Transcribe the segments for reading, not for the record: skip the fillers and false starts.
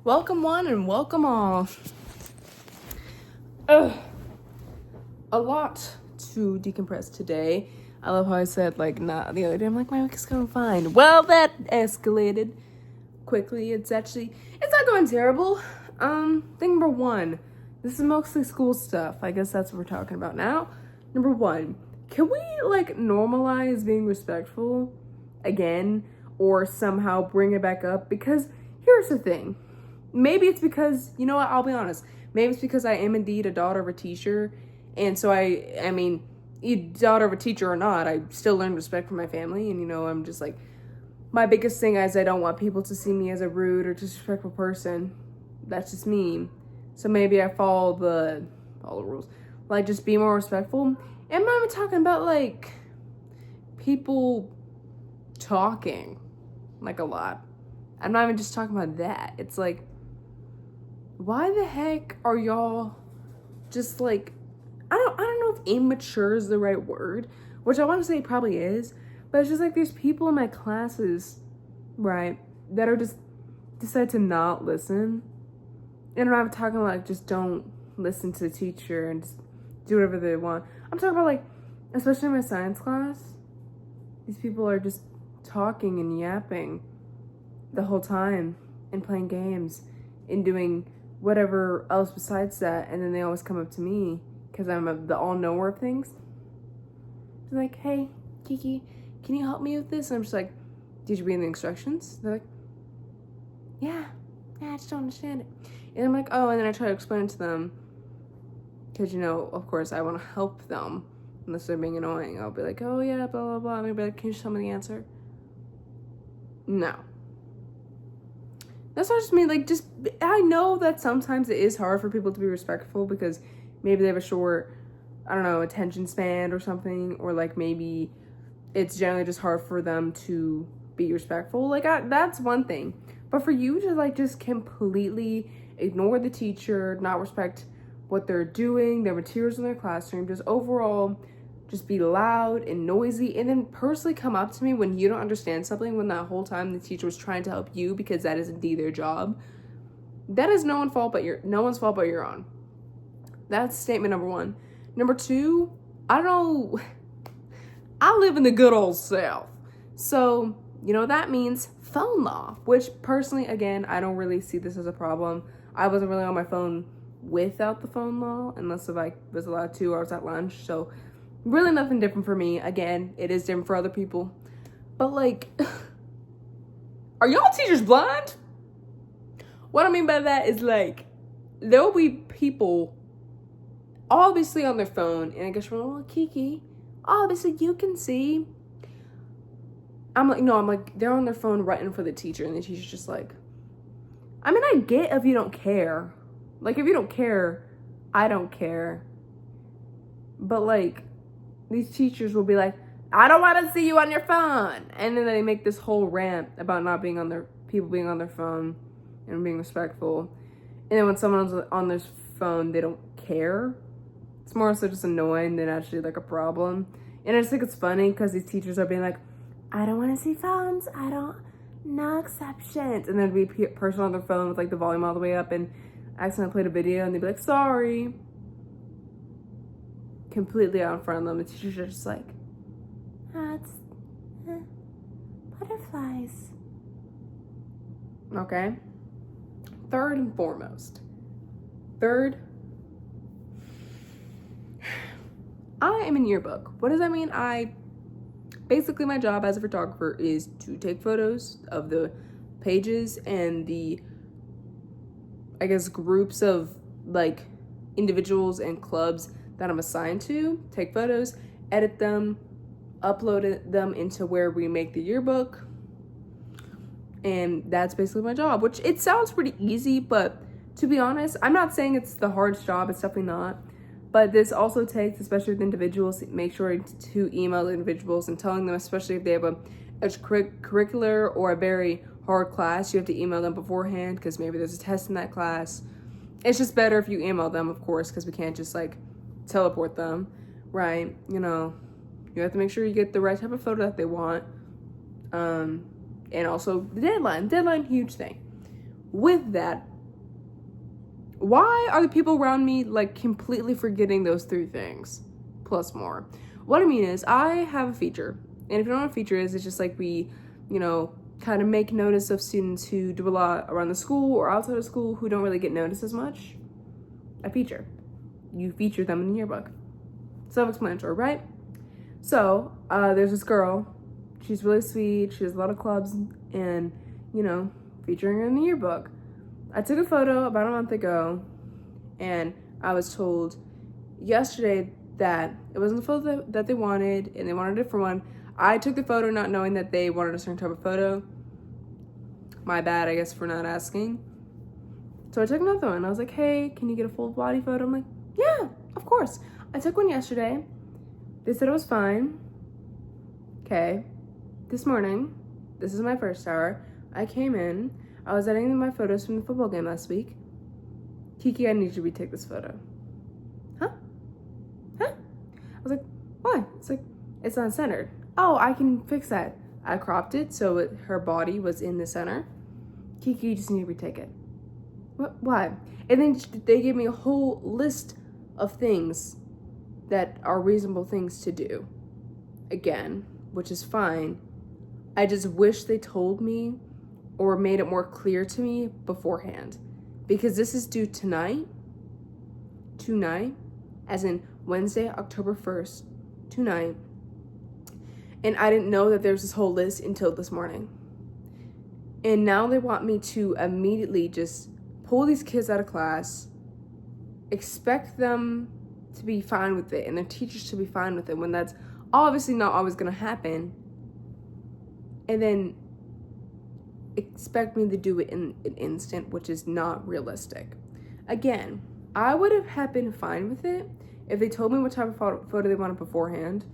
Welcome one and welcome all. Ugh. A lot to decompress today. I love how I said not the other day. I'm like, my week is going fine. Well, that escalated quickly. It's not going terrible. Thing number one. This is mostly school stuff. I guess that's what we're talking about now. Number one, can we normalize being respectful again or somehow bring it back up? Because here's the thing. Maybe it's because, you know what, I'll be honest. Maybe it's because I am indeed a daughter of a teacher. And so I mean, daughter of a teacher or not, I still learn respect from my family. And, I'm just my biggest thing is I don't want people to see me as a rude or disrespectful person. That's just me. So maybe I follow the rules. Just be more respectful. And I'm not even talking about, people talking, a lot. I'm not even just talking about that. It's why the heck are y'all just I don't know if immature is the right word, which I want to say it probably is, but it's just there's people in my classes, right, that are just decide to not listen. And I'm not talking just don't listen to the teacher and just do whatever they want. I'm talking about especially in my science class, these people are just talking and yapping the whole time and playing games and doing whatever else besides that, and then they always come up to me because I'm the all-knower of things. They're like, hey, Kiki, can you help me with this? And I'm just like, did you read the instructions? They're like, yeah, I just don't understand it. And I'm like, oh, and then I try to explain it to them because, of course, I want to help them unless they're being annoying. I'll be like, oh, yeah, blah, blah, blah. Maybe like, can you just tell me the answer? No. That's not just me, I know that sometimes it is hard for people to be respectful because maybe they have a short, attention span or something, or maybe it's generally just hard for them to be respectful. That's one thing. But for you to just completely ignore the teacher, not respect what they're doing, their materials in their classroom, just overall just be loud and noisy, and then personally come up to me when you don't understand something, when that whole time the teacher was trying to help you because that is indeed their job. That is no one's fault but your own. That's statement number one. Number two, I live in the good old South. So, that means phone law, which personally, again, I don't really see this as a problem. I wasn't really on my phone without the phone law, unless if I was allowed to or I was at lunch. So really nothing different for me. Again, it is different for other people. But are y'all teachers blind? What I mean by that is there will be people obviously on their phone, and I guess you're like, Kiki, obviously you can see. I'm they're on their phone writing for the teacher, and the teacher's just I get if you don't care. If you don't care, I don't care. But these teachers will be like, I don't want to see you on your phone. And then they make this whole rant about not being on people being on their phone and being respectful. And then when someone's on their phone, they don't care. It's more so just annoying than actually a problem. And I just think it's funny because these teachers are being like, I don't want to see phones. No exceptions. And then there'd be a person on their phone with the volume all the way up and accidentally played a video and they'd be like, sorry. Completely out in front of them. The teachers are just it's butterflies. Okay. Third and foremost. I am in yearbook. What does that mean? Basically my job as a photographer is to take photos of the pages and the, I guess, groups of individuals and clubs that I'm assigned to, take photos, edit them, upload them into where we make the yearbook. And that's basically my job, which it sounds pretty easy, but to be honest, I'm not saying it's the hardest job, it's definitely not. But this also takes, especially with individuals, make sure to email the individuals and telling them, especially if they have a curricular or a very hard class, you have to email them beforehand because maybe there's a test in that class. It's just better if you email them, of course, because we can't just teleport them, right? You have to make sure you get the right type of photo that they want. And also the deadline, huge thing. With that, Why are the people around me like completely forgetting those 3 things plus more? What I mean is, I have a feature, and if you don't know what a feature is, it's just like we, kind of make notice of students who do a lot around the school or outside of school who don't really get noticed as much. A feature. You feature them in the yearbook. Self-explanatory, right? So, there's this girl. She's really sweet. She has a lot of clubs, and, featuring her in the yearbook. I took a photo about a month ago, and I was told yesterday that it wasn't the photo that they wanted, and they wanted a different one. I took the photo not knowing that they wanted a certain type of photo. My bad, I guess, for not asking. So I took another one. I was like, hey, can you get a full body photo? I'm like, yeah, of course. I took one yesterday. They said it was fine. Okay. This morning, this is my first hour. I came in. I was editing my photos from the football game last week. Kiki, I need you to retake this photo. Huh? I was like, why? It's like, it's not centered. Oh, I can fix that. I cropped it so her body was in the center. Kiki, you just need to retake it. What? Why? And then they gave me a whole list of things that are reasonable things to do. Again, which is fine. I just wish they told me or made it more clear to me beforehand. Because this is due tonight, as in Wednesday, October 1st, tonight. And I didn't know that there's this whole list until this morning. And now they want me to immediately just pull these kids out of class, expect them to be fine with it and their teachers to be fine with it when that's obviously not always going to happen, and then expect me to do it in an instant, which is not realistic. Again, I would have been fine with it if they told me what type of photo they wanted beforehand,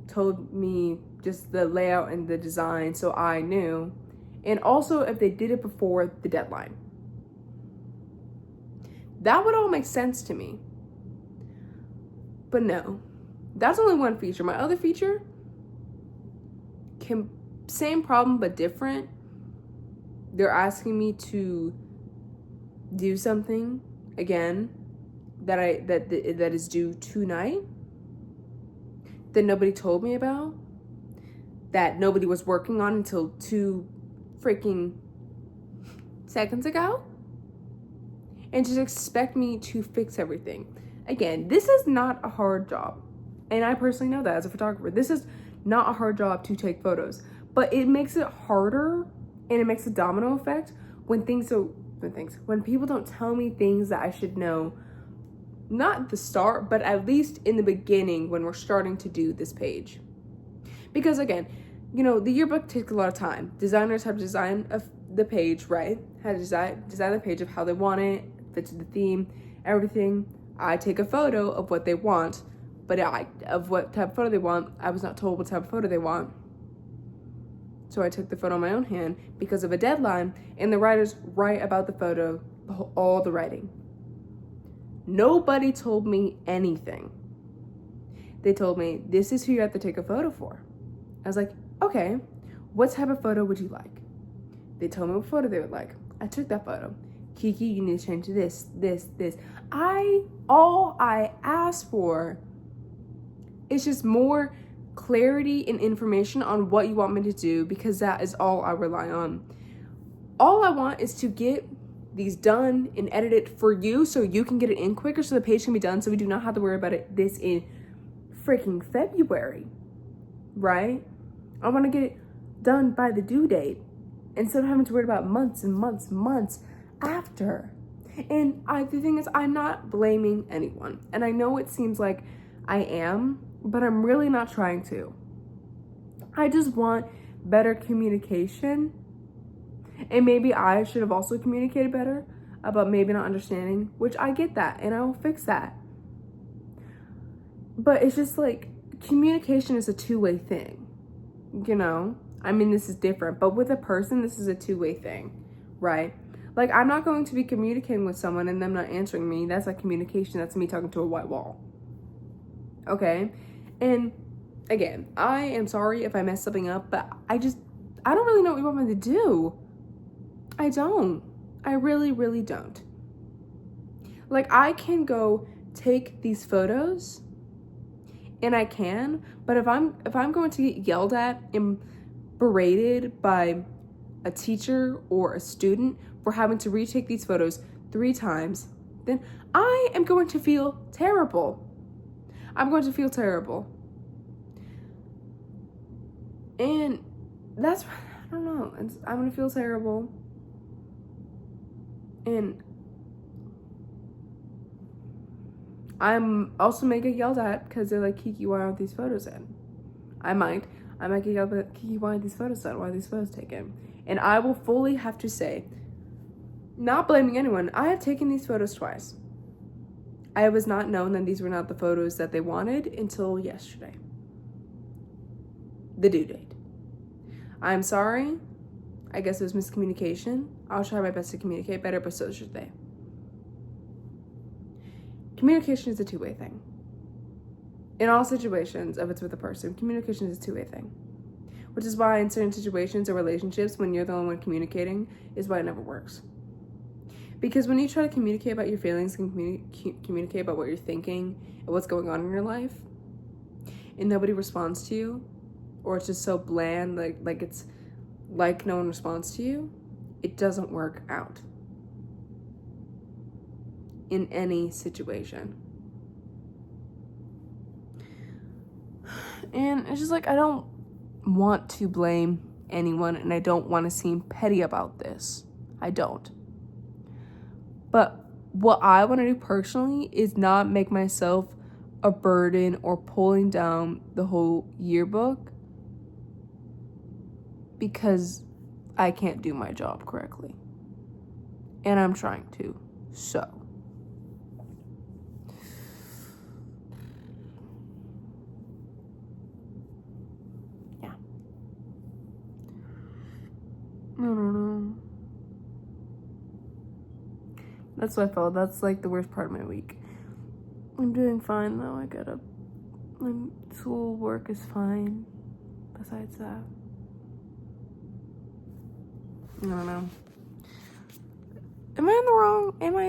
told me just the layout and the design so I knew, and also if they did it before the deadline. That would all make sense to me. But no, that's only one feature. My other feature, same problem but different. They're asking me to do something again that is due tonight, that nobody told me about, that nobody was working on until 2 freaking seconds ago, and just expect me to fix everything. Again, this is not a hard job, and I personally know that as a photographer. This is not a hard job to take photos, but it makes it harder, and it makes a domino effect when people don't tell me things that I should know, not at the start, but at least in the beginning when we're starting to do this page. Because again, the yearbook takes a lot of time. Designers have to design the page, right? How to design the page of how they want it, fits the theme, everything. I take a photo of what they want, but of what type of photo they want. I was not told what type of photo they want. So I took the photo in my own hand because of a deadline, and the writers write about the photo, all the writing. Nobody told me anything. They told me, this is who you have to take a photo for. I was like, okay, what type of photo would you like? They told me what photo they would like. I took that photo. Kiki, you need to change this. All I asked for is just more clarity and information on what you want me to do, because that is all I rely on. All I want is to get these done and edited for you so you can get it in quicker, so the page can be done, so we do not have to worry about this in freaking February, right? I want to get it done by the due date instead of having to worry about months and months after. And the thing is, I'm not blaming anyone, and I know it seems like I am, but I'm really not trying to. I just want better communication, and maybe I should have also communicated better about maybe not understanding, which I get that, and I will fix that. But it's just like, communication is a two-way thing, I mean, this is different, but with a person, this is a two-way thing, right? Like, I'm not going to be communicating with someone and them not answering me. That's like communication. That's me talking to a white wall. Okay? And again, I am sorry if I messed something up, but I don't really know what you want me to do. I don't. I really, really don't. Like, I can go take these photos, and I can, but if I'm going to get yelled at and berated by a teacher or a student for having to retake these photos 3 times, then I am going to feel terrible. I'm going to feel terrible. And that's, I don't know, I'm going to feel terrible. And I'm also may get yelled at because they're like, Kiki, why aren't these photos in? I might get yelled at, Kiki, why aren't these photos in? Why are these photos taken? And I will fully have to say, not blaming anyone, I have taken these photos twice. I was not known that these were not the photos that they wanted until yesterday. The due date. I'm sorry. I guess it was miscommunication. I'll try my best to communicate better, but so should they. Communication is a two-way thing. In all situations, if it's with a person, communication is a two-way thing. Which is why in certain situations or relationships, when you're the only one communicating, is why it never works. Because when you try to communicate about your feelings and communicate about what you're thinking and what's going on in your life, and nobody responds to you, or it's just so bland, like it's like no one responds to you, it doesn't work out. In any situation. And it's just like, I don't want to blame anyone, and I don't want to seem petty about this. I don't. But what I want to do personally is not make myself a burden or pulling down the whole yearbook because I can't do my job correctly. And I'm trying to. So. Yeah. I don't know. That's what I felt. That's like the worst part of my week. I'm doing fine though. My school work is fine. Besides that, I don't know. Am I in the wrong? Am I